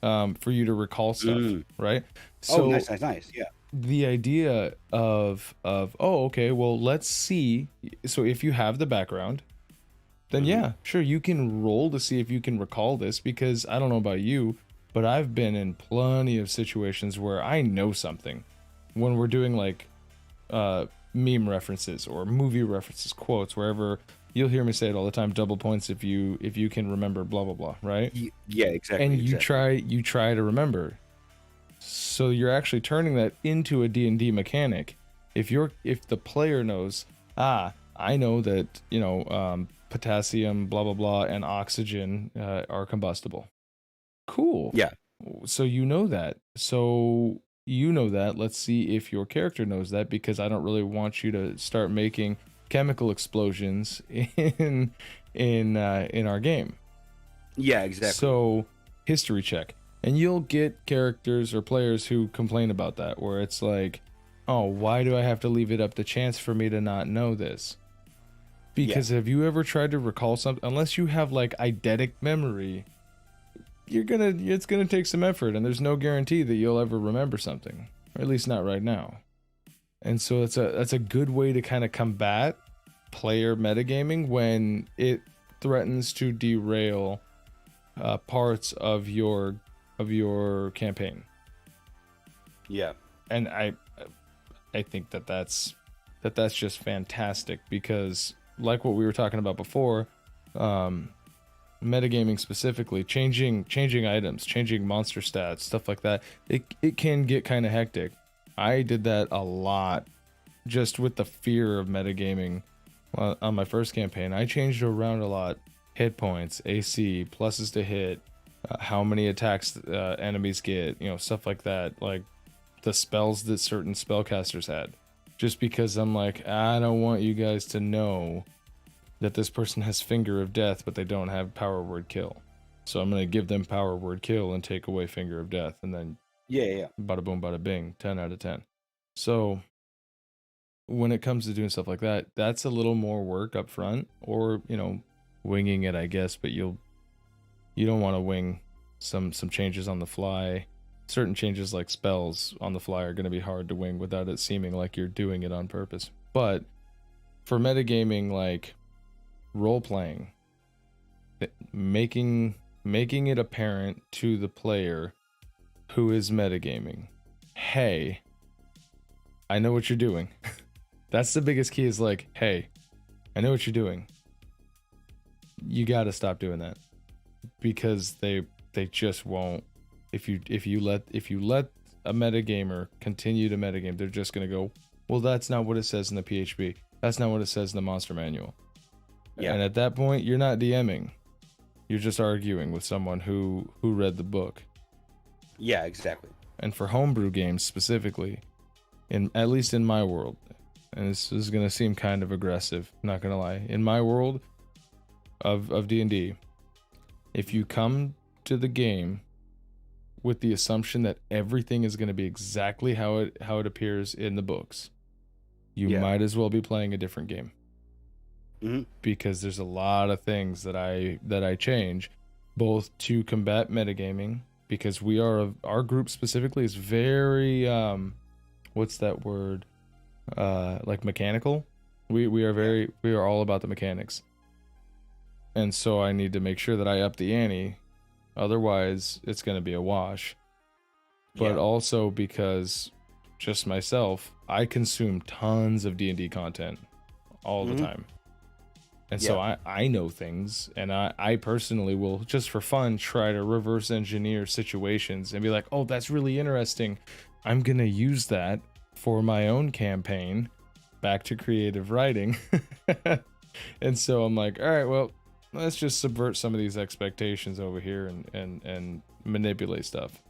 for you to recall stuff, right? So, nice, yeah. The idea of oh, okay, well, let's see. So if you have the background, then yeah, sure, you can roll to see if you can recall this, because I don't know about you, but I've been in plenty of situations where I know something when we're doing, like, meme references or movie references, quotes, wherever. You'll hear me say it all the time, double points if you can remember blah blah blah, right? Yeah, exactly. And you try to remember, so you're actually turning that into a D&D mechanic. If the player knows, I know that, you know, potassium blah blah blah and oxygen are combustible, cool, yeah, so you know that, so you know that. Let's see if your character knows that, because I don't really want you to start making chemical explosions in our game. Yeah, exactly. So, history check. And you'll get characters or players who complain about that, where it's like, oh, why do I have to leave it up to chance for me to not know this? Because have you ever tried to recall something? Unless you have like eidetic memory, it's gonna take some effort, and there's no guarantee that you'll ever remember something, or at least not right now. And so that's a good way to kind of combat player metagaming when it threatens to derail parts of your campaign. Yeah, and I think that's just fantastic, because like what we were talking about before, metagaming specifically, changing items, changing monster stats, stuff like that, it can get kind of hectic. I did that a lot just with the fear of metagaming on my first campaign. I changed around a lot. Hit points, AC, pluses to hit, how many attacks enemies get, stuff like that, like the spells that certain spellcasters had, just because I'm like, I don't want you guys to know that this person has Finger of Death, but they don't have Power Word Kill. So I'm going to give them Power Word Kill and take away Finger of Death, and then bada boom, bada bing, 10 out of 10. So when it comes to doing stuff like that, that's a little more work up front, or, winging it, I guess, but you don't want to wing some changes on the fly. Certain changes like spells on the fly are going to be hard to wing without it seeming like you're doing it on purpose. But for metagaming, like role-playing, making it apparent to the player who is metagaming, hey, I know what you're doing. That's the biggest key, is like, hey, I know what you're doing. You got to stop doing that, because they just won't. If you let a metagamer continue to metagame, they're just gonna go, well, that's not what it says in the PHP. That's not what it says in the monster manual. Yeah. And at that point, you're not DMing. You're just arguing with someone who read the book. Yeah, exactly. And for homebrew games specifically, at least in my world, and this is gonna seem kind of aggressive, not gonna lie, in my world of D&D, if you come to the game with the assumption that everything is going to be exactly how it appears in the books, you might as well be playing a different game. Mm-hmm. Because there's a lot of things that I change, both to combat metagaming, because our group specifically is very what's that word, like mechanical. We are all about the mechanics. And so I need to make sure that I up the ante, otherwise it's going to be a wash. But also because just myself, I consume tons of D&D content all the time. And so I know things, and I personally will, just for fun, try to reverse engineer situations and be like, oh, that's really interesting. I'm going to use that for my own campaign. Back to creative writing. And so I'm like, all right, well, let's just subvert some of these expectations over here and manipulate stuff.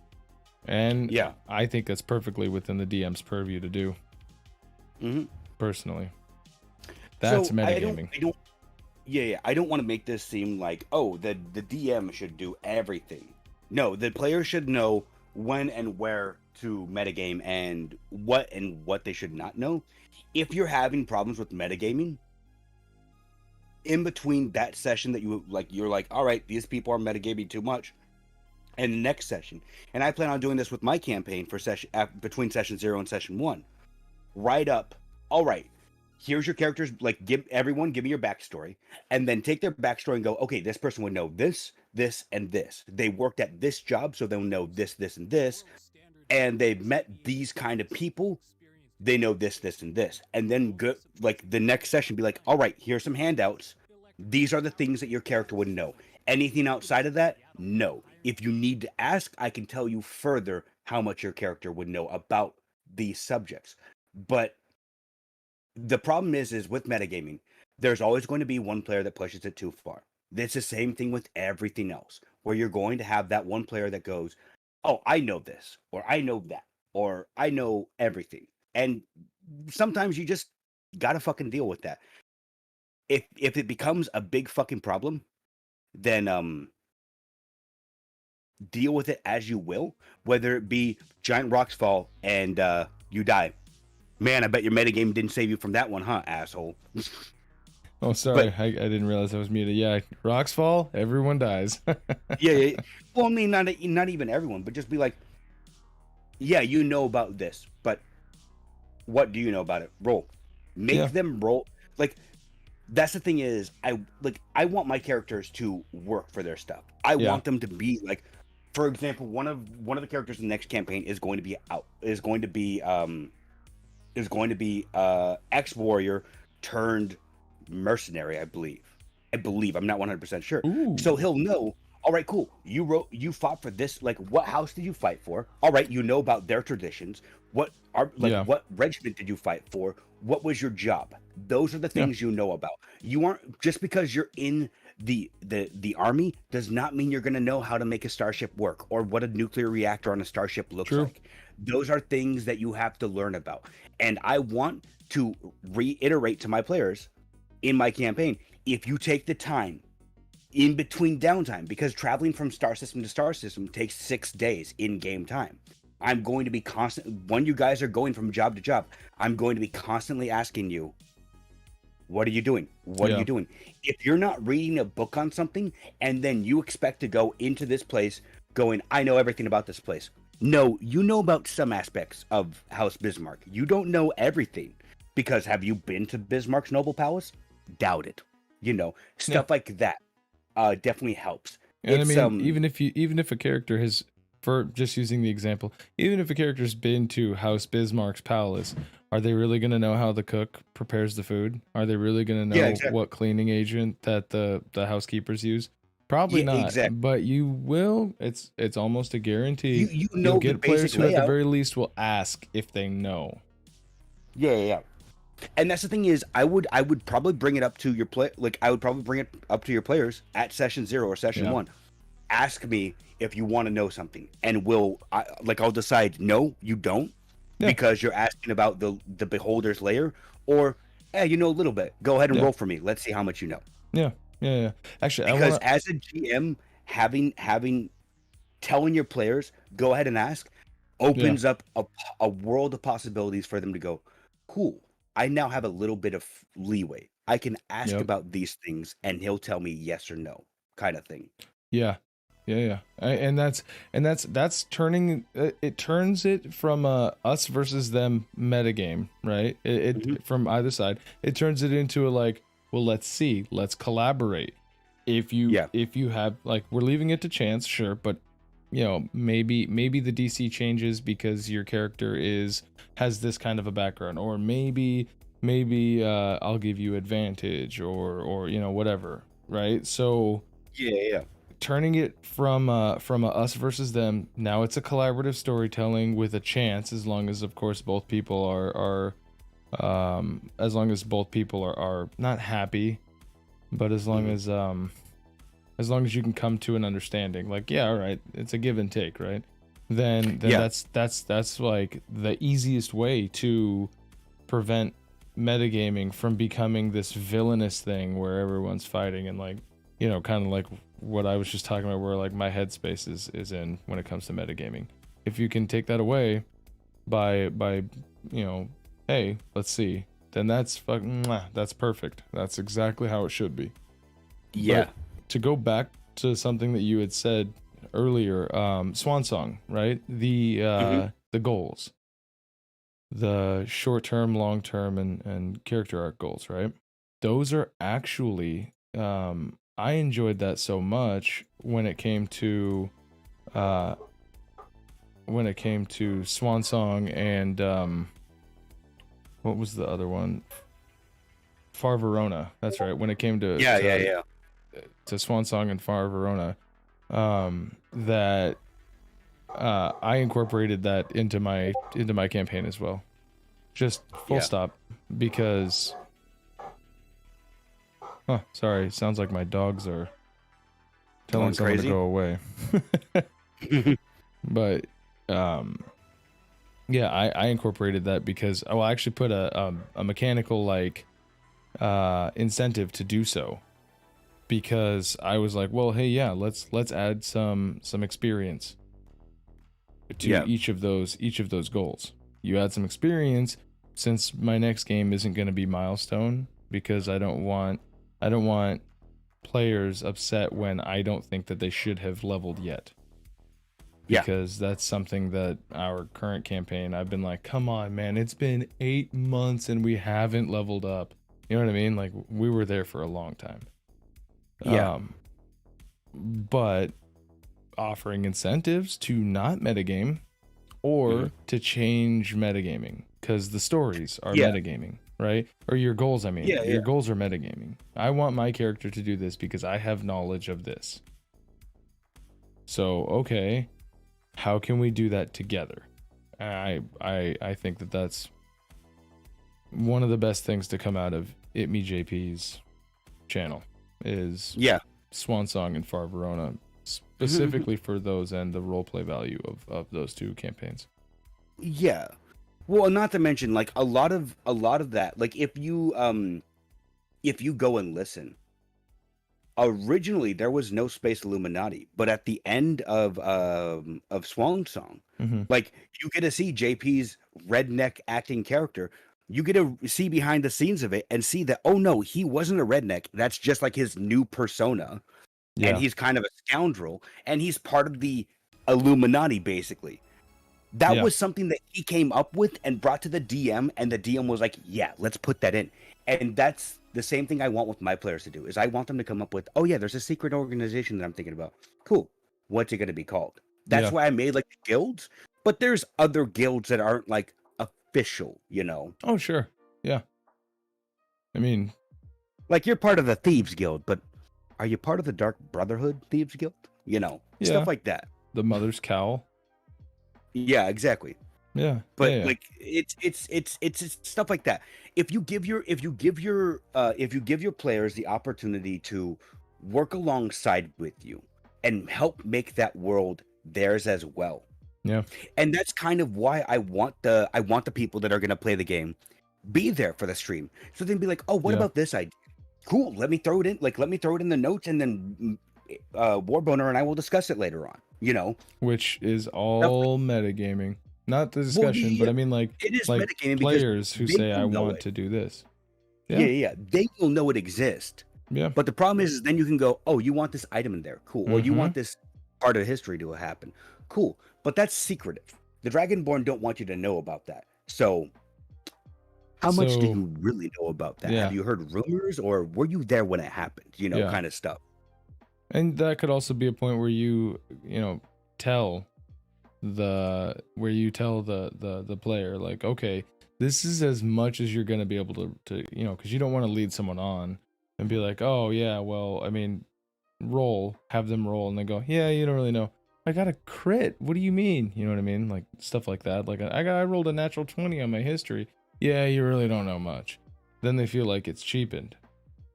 And I think that's perfectly within the DM's purview to do. Personally. That's so metagaming. I don't want to make this seem like, oh, the DM should do everything. No, the player should know when and where to metagame and what they should not know. If you're having problems with metagaming, in between that session that you're like, all right, these people are metagaming too much, and the next session, and I plan on doing this with my campaign for between session 0 and session 1, write up, all right, here's your characters, like give me your backstory, and then take their backstory and go, okay, this person would know this, and this. They worked at this job, so they'll know this, and this, and they've met these kind of people. They know this, and this. And then go, like the next session, be like, all right, here's some handouts. These are the things that your character would know. Anything outside of that, no. If you need to ask, I can tell you further how much your character would know about these subjects. But the problem is with metagaming, there's always going to be one player that pushes it too far. It's the same thing with everything else, where you're going to have that one player that goes, oh, I know this, or I know that. or I know everything. And sometimes you just gotta fucking deal with that. If it becomes a big fucking problem, then deal with it as you will, whether it be giant rocks fall and you die. Man, I bet your metagame didn't save you from that one, huh, asshole? Oh, sorry, I didn't realize I was muted. Yeah, rocks fall, everyone dies. yeah. Well, I mean, not even everyone, but just be like, yeah, you know about this, but what do you know about it? Roll. Make them roll. Like, that's the thing is, I want my characters to work for their stuff. I want them to be like, for example, one of the characters in the next campaign is going to be ex-warrior turned mercenary, I believe. I'm not 100% sure. Ooh. So he'll know, all right, cool. You fought for this, like, what house did you fight for? All right, you know about their traditions. What regiment did you fight for? What was your job? Those are the things you know about. You aren't, just because you're in the army does not mean you're going to know how to make a starship work or what a nuclear reactor on a starship looks like. Those are things that you have to learn about. And I want to reiterate to my players in my campaign, if you take the time in between downtime, because traveling from star system to star system takes 6 days in game time. I'm going to be when you guys are going from job to job, I'm going to be constantly asking you, what are you doing? What are you doing? If you're not reading a book on something and then you expect to go into this place going, I know everything about this place. No, you know about some aspects of House Bismarck. You don't know everything, because have you been to Bismarck's Noble Palace? Doubt it. You know, stuff like that definitely helps. And I mean, even if a character has, for just using the example, even if a character's been to House Bismarck's palace, are they really going to know how the cook prepares the food? Are they really going to know what cleaning agent that the housekeepers use? Probably not. Exactly. But you will. It's almost a guarantee. You know, you'll get players who at the very least will ask if they know. Yeah. And that's the thing is, I would probably bring it up to your I would probably bring it up to your players at session 0 or session 1. Ask me if you want to know something, and I'll decide no, you don't, because you're asking about the beholder's lair, or you know a little bit. Go ahead and roll for me. Let's see how much you know. Yeah. Actually, because as a GM, telling your players go ahead and ask opens up a world of possibilities for them to go, cool. I now have a little bit of leeway. I can ask about these things, and he'll tell me yes or no, kind of thing. Yeah. And that's turning it turns it from us versus them metagame, right? It from either side. It turns it into a like, well, let's collaborate. If you have, like, we're leaving it to chance, sure, but you know, maybe the DC changes because your character has this kind of a background, or maybe I'll give you advantage, or you know, whatever, right? So turning it from a us versus them, now it's a collaborative storytelling with a chance, as long as of course both people are not happy, but as long as you can come to an understanding, like, all right, it's a give and take, right? Then that's like the easiest way to prevent metagaming from becoming this villainous thing where everyone's fighting, and, like, you know, kind of like what I was just talking about, where like my headspace is in when it comes to metagaming. If you can take that away by you know, hey, let's see, then that's perfect. That's exactly how it should be. But to go back to something that you had said earlier, Swan Song, right? The goals, the short-term, long-term, and character arc goals, right? Those are actually, I enjoyed that so much when it came to Swan Song and what was the other one? Far Verona. That's right. When it came to to Swan Song and Far Verona, that I incorporated that into my campaign as well. Just full stop, because sorry, sounds like my dogs are telling someone to go away. But Yeah, I incorporated that because I actually put a mechanical like incentive to do so, because I was like, well, hey, yeah, let's add some experience to each of those goals. You add some experience, since my next game isn't going to be milestone, because I don't want players upset when I don't think that they should have leveled yet. Because that's something that our current campaign, I've been like, come on, man, it's been 8 months and we haven't leveled up. You know what I mean? Like, we were there for a long time. But offering incentives to not metagame, or to change metagaming, because the stories are metagaming, right? Or your goals, I mean. Your goals are metagaming. I want my character to do this because I have knowledge of this. So, okay, how can we do that together? I think that that's one of the best things to come out of JP's channel is Swan Song and Far Verona, specifically for those and the roleplay value of those two campaigns. Yeah. Well, not to mention, like, a lot of that, like, if you go and listen, originally there was no space Illuminati, but at the end of Swan Song, like, you get to see JP's redneck acting character. You get to see behind the scenes of it and see that, oh no, he wasn't a redneck. That's just like his new persona. And he's kind of a scoundrel, and he's part of the Illuminati, basically. That was something that he came up with and brought to the DM, and the DM was like, yeah, let's put that in. And that's the same thing I want with my players to do, is I want them to come up with, oh yeah, there's a secret organization that I'm thinking about. Cool. What's it going to be called? That's why I made, like, the guilds, but there's other guilds that aren't, like, official, you know? Oh, sure. Yeah. I mean, like, you're part of the Thieves Guild, but are you part of the Dark Brotherhood Thieves Guild? You know, stuff like that. The Mother's Cowl. Yeah, exactly. Yeah, but like it's stuff like that. If you give your players the opportunity to work alongside with you and help make that world theirs as well. Yeah. And that's kind of why I want the people that are going to play the game be there for the stream. So then be like, "Oh, what about this idea? Cool, let me throw it in. Like, let me throw it in the notes, and then WarBoner and I will discuss it later on." You know, which is all metagaming, not the discussion, but I mean, like, it is like players who say, "I want to do this." Yeah, they will know it exists. Yeah, but the problem is then you can go, "Oh, you want this item in there? Cool." Or you want this part of history to happen? Cool, but that's secretive. The Dragonborn don't want you to know about that. So, how much do you really know about that? Have you heard rumors, or were you there when it happened? You know, kind of stuff. And that could also be a point where you tell the player, like, okay, this is as much as you're going to be able to because you don't want to lead someone on and be like, oh yeah, well, I mean, have them roll, and they go, yeah, you don't really know. I got a crit. What do you mean? You know what I mean? Like, stuff like that. Like, I rolled a natural 20 on my history. Yeah, you really don't know much. Then they feel like it's cheapened.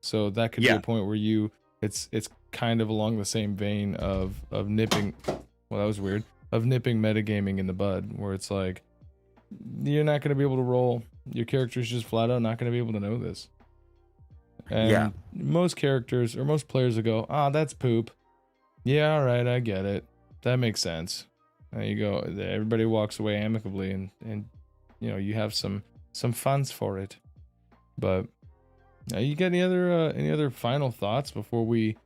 So that could be a point where it's kind of along the same vein of nipping. Well, that was weird. Of nipping metagaming in the bud, where it's like, you're not going to be able to roll. Your character's just flat out not going to be able to know this. And most characters or most players will go, that's poop. Yeah, all right, I get it. That makes sense. There you go. Everybody walks away amicably, and you have some funds for it. But you got any other final thoughts before we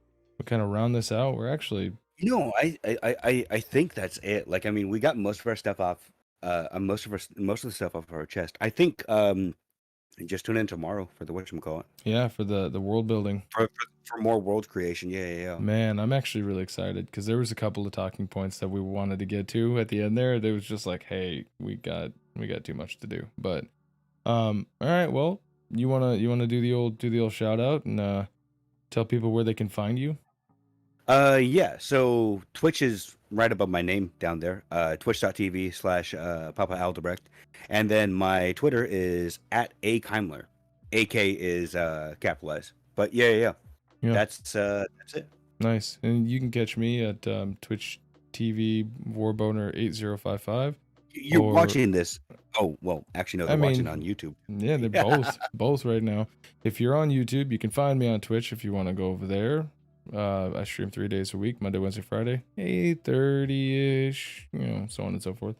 kind of round this out? We're actually, I think that's it. Like, I mean, we got most of our stuff off, most of the stuff off our chest. I think just tune in tomorrow for the whatchamacallit. Yeah, for the world building. For more world creation. Yeah. Man, I'm actually really excited because there was a couple of talking points that we wanted to get to at the end there. There was just like, hey, we got too much to do. But all right, well, you wanna do the old shout out and tell people where they can find you? Yeah, so Twitch is right above my name down there, twitch.tv/Papa Aldebrecht. And then my Twitter is @Keimler. AK is capitalized. But yeah. That's it. Nice. And you can catch me at Twitch TV WarBoner 8055. You're watching this. Oh, well, actually, no, they're watching on YouTube. Yeah, they're both right now. If you're on YouTube, you can find me on Twitch if you want to go over there. I stream 3 days a week, Monday, Wednesday, Friday, 8:30-ish, so on and so forth.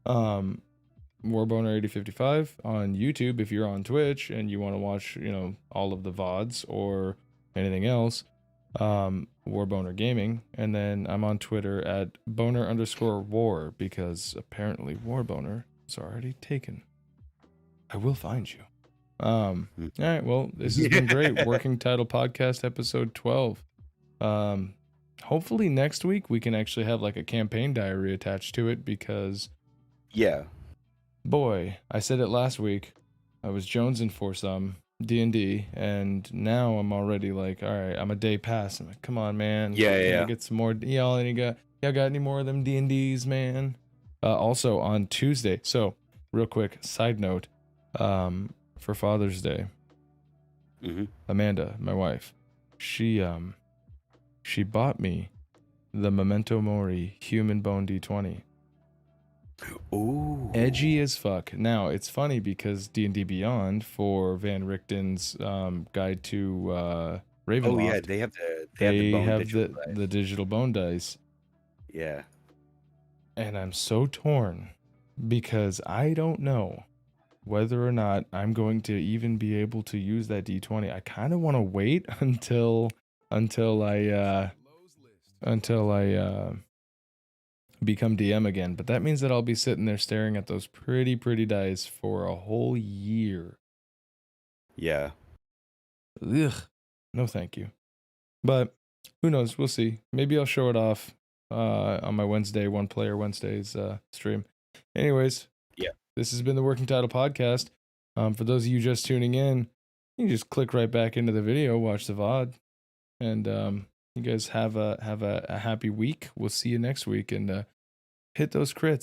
WarBoner 8055 on YouTube if you're on Twitch and you want to watch, all of the VODs or anything else. WarBoner Gaming, and then I'm on Twitter at boner_war because apparently WarBoner is already taken. I will find you. All right, well, this has been great. Working Title Podcast episode 12. Hopefully next week we can actually have like a campaign diary attached to it because boy, I said it last week, I was jonesing for some D&D, and now I'm already like, all right, I'm a day past. I'm like, come on, man. Get some more. Y'all got any more of them D&Ds, man? Also on Tuesday. So, real quick side note, for Father's Day, Amanda, my wife, she bought me the Memento Mori Human Bone D20. Ooh, edgy as fuck. Now it's funny because D&D Beyond for Van Richten's guide to Ravenloft. Oh yeah, they have the digital bone dice. Yeah, and I'm so torn because I don't know whether or not I'm going to even be able to use that D20. I kind of want to wait until I become DM again, but that means that I'll be sitting there staring at those pretty dice for a whole year. Yeah. Ugh. No thank you. But who knows? We'll see. Maybe I'll show it off on my Wednesday, One Player Wednesdays stream. Anyways, this has been the Working Title Podcast. For those of you just tuning in, you can just click right back into the video, watch the VOD, and you guys have a happy week. We'll see you next week, and hit those crits.